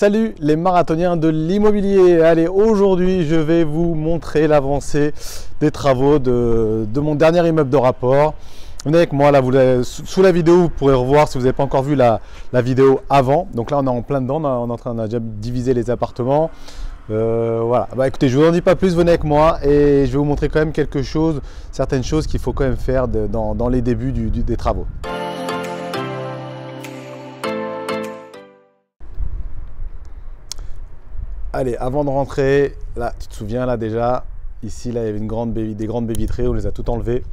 Salut les marathoniens de l'immobilier. Allez, aujourd'hui je vais vous montrer l'avancée des travaux de mon dernier immeuble de rapport. Venez avec moi, là, sous la vidéo vous pourrez revoir si vous n'avez pas encore vu la vidéo avant. Donc là on est en plein dedans, on a déjà divisé les appartements. Voilà, bah écoutez, je vous en dis pas plus, venez avec moi et je vais vous montrer quand même quelque chose, certaines choses qu'il faut quand même faire dans les débuts des travaux. Allez, avant de rentrer, là, tu te souviens, là déjà, ici, là, il y avait des grandes baies vitrées, on les a toutes enlevées.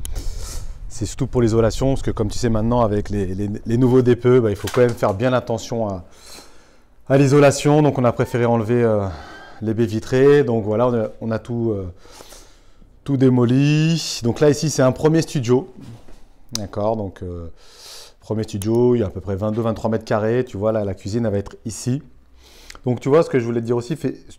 C'est surtout pour l'isolation, parce que comme tu sais maintenant, avec les nouveaux DPE, bah, il faut quand même faire bien attention à l'isolation. Donc, on a préféré enlever les baies vitrées. Donc, voilà, on a tout démoli. Donc là, ici, c'est un premier studio. D'accord, donc, premier studio, il y a à peu près 22-23 mètres carrés. Tu vois, là, la cuisine, elle va être ici. Donc, tu vois, ce que je voulais te dire aussi,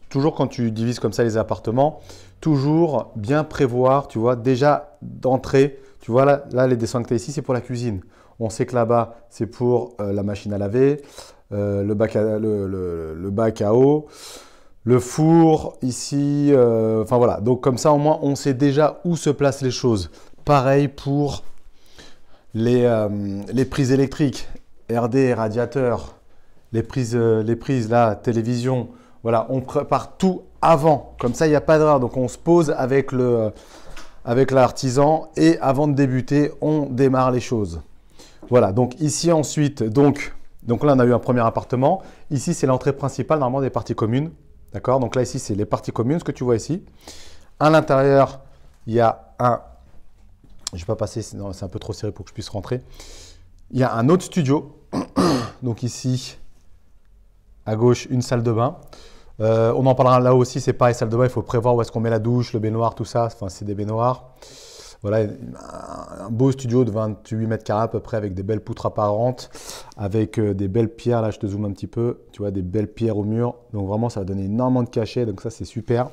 toujours quand tu divises comme ça les appartements, toujours bien prévoir, tu vois, déjà d'entrée, tu vois, là les dessins que tu as ici, c'est pour la cuisine. On sait que là-bas, c'est pour la machine à laver, le bac à eau, le four, ici, enfin voilà. Donc, comme ça, au moins, on sait déjà où se placent les choses. Pareil pour les prises électriques, RD, radiateurs. Les prises là, télévision, voilà, on prépare tout avant. Comme ça, il n'y a pas d'erreur. Donc, on se pose avec l'artisan et avant de débuter, on démarre les choses. Voilà, donc ici ensuite, donc là, on a eu un premier appartement. Ici, c'est l'entrée principale, normalement, des parties communes. D'accord? Donc là, ici, c'est les parties communes, ce que tu vois ici. À l'intérieur, il y a un… Je ne vais pas passer, c'est un peu trop serré pour que je puisse rentrer. Il y a un autre studio. Donc ici… à gauche, une salle de bain. On en parlera là aussi, c'est pareil, salle de bain, il faut prévoir où est-ce qu'on met la douche, le baignoire, tout ça. Enfin, c'est des baignoires. Voilà, un beau studio de 28 mètres carrés à peu près avec des belles poutres apparentes, avec des belles pierres. Là, je te zoome un petit peu. Tu vois, des belles pierres au mur. Donc, vraiment, ça va donner énormément de cachet. Donc, ça, c'est super.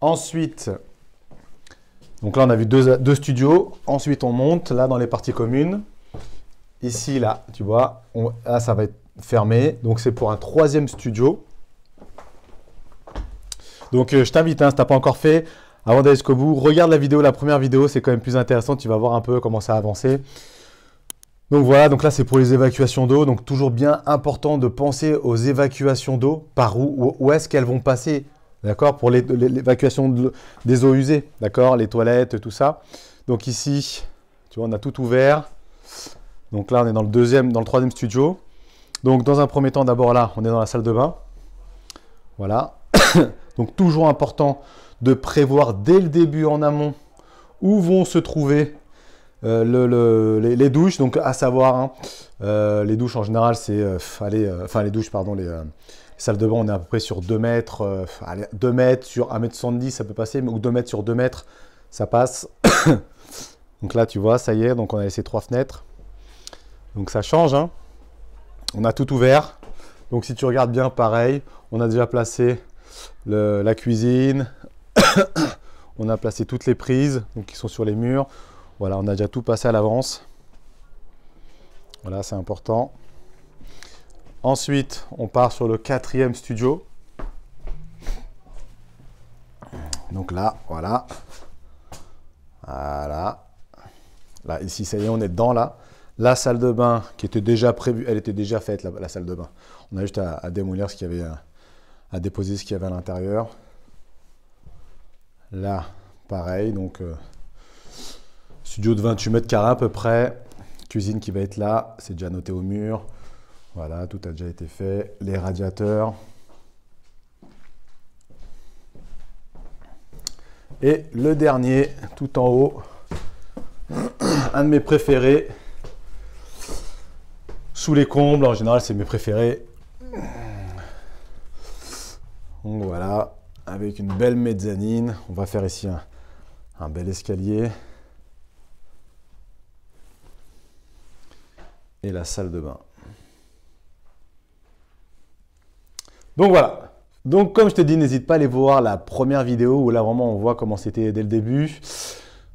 Ensuite, donc là, on a vu deux studios. Ensuite, on monte là dans les parties communes. Ici, là, tu vois, là, ça va être fermé. Donc, c'est pour un troisième studio. Donc, je t'invite, hein, si tu n'as pas encore fait, avant d'aller jusqu'au bout, regarde la première vidéo, c'est quand même plus intéressant. Tu vas voir un peu comment ça a avancé. Donc, voilà, donc là, c'est pour les évacuations d'eau. Donc, toujours bien important de penser aux évacuations d'eau. Par où est-ce qu'elles vont passer? D'accord? Pour l'évacuation des eaux usées. D'accord? Les toilettes, tout ça. Donc, ici, tu vois, on a tout ouvert. Donc, là, on est dans le troisième studio. Donc, dans un premier temps, d'abord là, on est dans la salle de bain. Voilà. Donc, toujours important de prévoir dès le début en amont où vont se trouver les douches. Donc, à savoir, hein, les douches en général, c'est les douches, pardon, les salles de bain, on est à peu près sur 2 mètres. 2 mètres sur 1,70 m, ça peut passer, ou 2 mètres sur 2 mètres, ça passe. Donc là, tu vois, ça y est, donc on a laissé 3 fenêtres. Donc, ça change, hein. On a tout ouvert. Donc, si tu regardes bien, pareil, on a déjà placé la cuisine. On a placé toutes les prises donc, qui sont sur les murs. Voilà, on a déjà tout passé à l'avance. Voilà, c'est important. Ensuite, on part sur le 4e studio. Donc là, voilà. Voilà. Là, ici, ça y est, on est dedans, là. La salle de bain qui était déjà prévue, elle était déjà faite, la salle de bain. On a juste à démolir ce qu'il y avait, à déposer ce qu'il y avait à l'intérieur. Là, pareil, donc studio de 28 mètres carrés à peu près. Cuisine qui va être là, c'est déjà noté au mur. Voilà, tout a déjà été fait. Les radiateurs. Et le dernier, tout en haut, un de mes préférés. Sous les combles, en général, c'est mes préférés. Donc voilà, avec une belle mezzanine. On va faire ici un bel escalier. Et la salle de bain. Donc voilà. Donc comme je te dis, n'hésite pas à aller voir la première vidéo où là vraiment on voit comment c'était dès le début.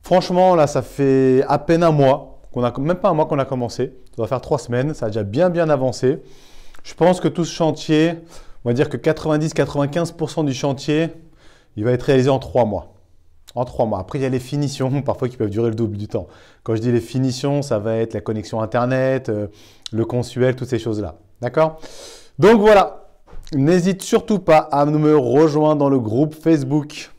Franchement, là, ça fait à peine un mois, même pas un mois qu'on a commencé. Ça doit faire 3 semaines, ça a déjà bien avancé. Je pense que tout ce chantier, On va dire que 90-95% du chantier, il va être réalisé en 3 mois. En 3 mois. Après, il y a les finitions, parfois qui peuvent durer le double du temps. Quand je dis les finitions, ça va être la connexion Internet, le consuel, toutes ces choses-là. D'accord? Donc voilà, n'hésite surtout pas à me rejoindre dans le groupe Facebook